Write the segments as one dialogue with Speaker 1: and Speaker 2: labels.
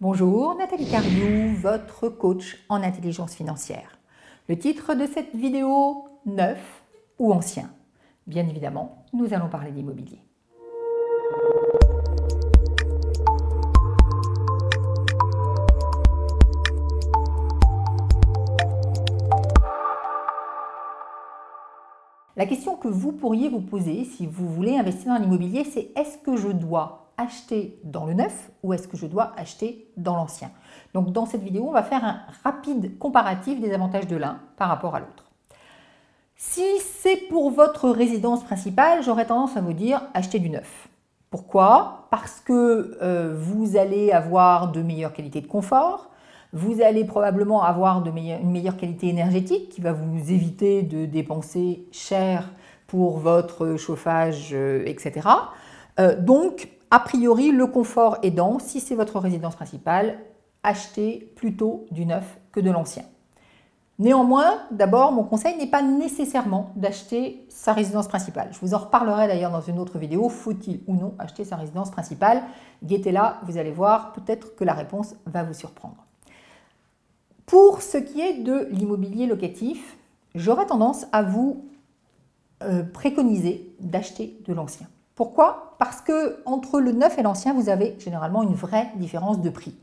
Speaker 1: Bonjour, Nathalie Cariou, votre coach en intelligence financière. Le titre de cette vidéo, neuf ou ancien. Bien évidemment, nous allons parler d'immobilier. La question que vous pourriez vous poser si vous voulez investir dans l'immobilier, c'est est-ce que je dois acheter dans le neuf ou est-ce que je dois acheter dans l'ancien? Donc dans cette vidéo, on va faire un rapide comparatif des avantages de l'un par rapport à l'autre. Si c'est pour votre résidence principale, j'aurais tendance à vous dire acheter du neuf. Pourquoi? Parce que vous allez avoir de meilleures qualités de confort, vous allez probablement avoir une meilleure qualité énergétique qui va vous éviter de dépenser cher pour votre chauffage, etc. Donc, a priori, le confort aidant, si c'est votre résidence principale, achetez plutôt du neuf que de l'ancien. Néanmoins, d'abord, mon conseil n'est pas nécessairement d'acheter sa résidence principale. Je vous en reparlerai d'ailleurs dans une autre vidéo. Faut-il ou non acheter sa résidence principale? Guettez-la, vous allez voir, peut-être que la réponse va vous surprendre. Pour ce qui est de l'immobilier locatif, j'aurais tendance à vous préconiser d'acheter de l'ancien. Pourquoi? Parce que entre le neuf et l'ancien, vous avez généralement une vraie différence de prix.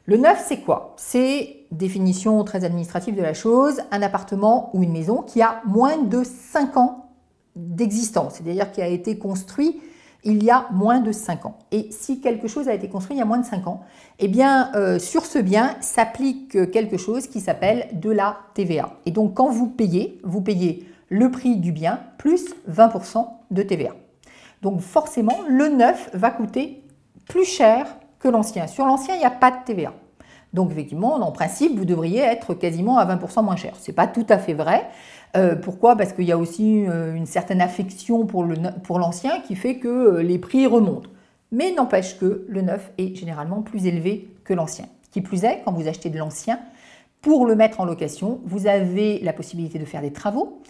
Speaker 1: Le neuf, c'est quoi? C'est, définition très administrative de la chose, un appartement ou une maison qui a moins de 5 ans d'existence, c'est-à-dire qui a été construit il y a moins de 5 ans. Et si quelque chose a été construit il y a moins de 5 ans, eh bien, sur ce bien s'applique quelque chose qui s'appelle de la TVA. Et donc, quand vous payez le prix du bien plus 20% de TVA. Donc, forcément, le neuf va coûter plus cher que l'ancien. Sur l'ancien, il n'y a pas de TVA. Donc, effectivement, en principe, vous devriez être quasiment à 20% moins cher. Ce n'est pas tout à fait vrai. Pourquoi? Parce qu'il y a aussi une certaine affection pour l'ancien qui fait que les prix remontent. Mais n'empêche que le neuf est généralement plus élevé que l'ancien. Qui plus est, quand vous achetez de l'ancien, pour le mettre en location, vous avez la possibilité de faire des travaux.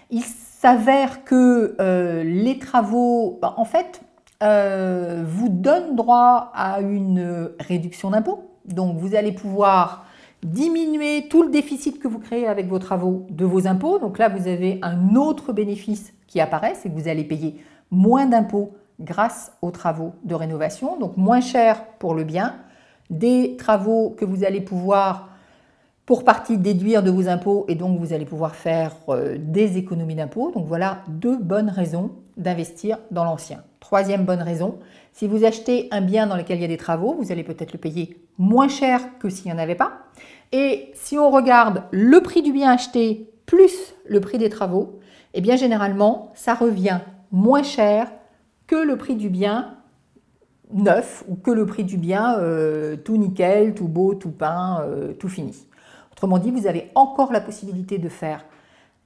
Speaker 1: Il s'avère que les travaux, en fait, vous donnent droit à une réduction d'impôt. Donc, vous allez pouvoir diminuer tout le déficit que vous créez avec vos travaux de vos impôts. Donc là, vous avez un autre bénéfice qui apparaît, c'est que vous allez payer moins d'impôts grâce aux travaux de rénovation, donc moins cher pour le bien, des travaux que vous allez pouvoir pour partie déduire de vos impôts et donc vous allez pouvoir faire des économies d'impôts. Donc voilà deux bonnes raisons d'investir dans l'ancien. Troisième bonne raison, si vous achetez un bien dans lequel il y a des travaux, vous allez peut-être le payer moins cher que s'il n'y en avait pas. Et si on regarde le prix du bien acheté plus le prix des travaux, eh bien généralement, ça revient moins cher que le prix du bien neuf ou que le prix du bien tout nickel, tout beau, tout peint, tout fini. Autrement dit, vous avez encore la possibilité de faire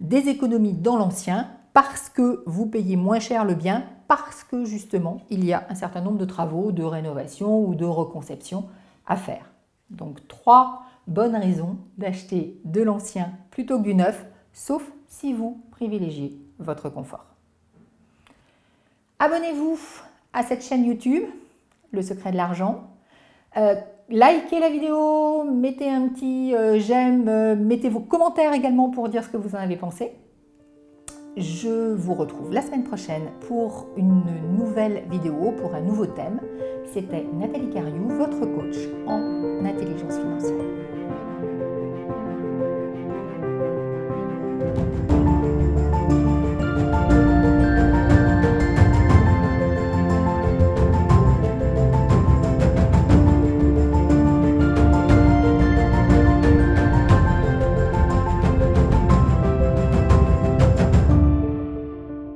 Speaker 1: des économies dans l'ancien parce que vous payez moins cher le bien, parce que justement, il y a un certain nombre de travaux, de rénovation ou de reconception à faire. Donc, 3 bonnes raisons d'acheter de l'ancien plutôt que du neuf, sauf si vous privilégiez votre confort. Abonnez-vous à cette chaîne YouTube, Le Secret de l'argent. Likez la vidéo, mettez un petit j'aime, mettez vos commentaires également pour dire ce que vous en avez pensé. Je vous retrouve la semaine prochaine pour une nouvelle vidéo, pour un nouveau thème. C'était Nathalie Cariou, votre coach en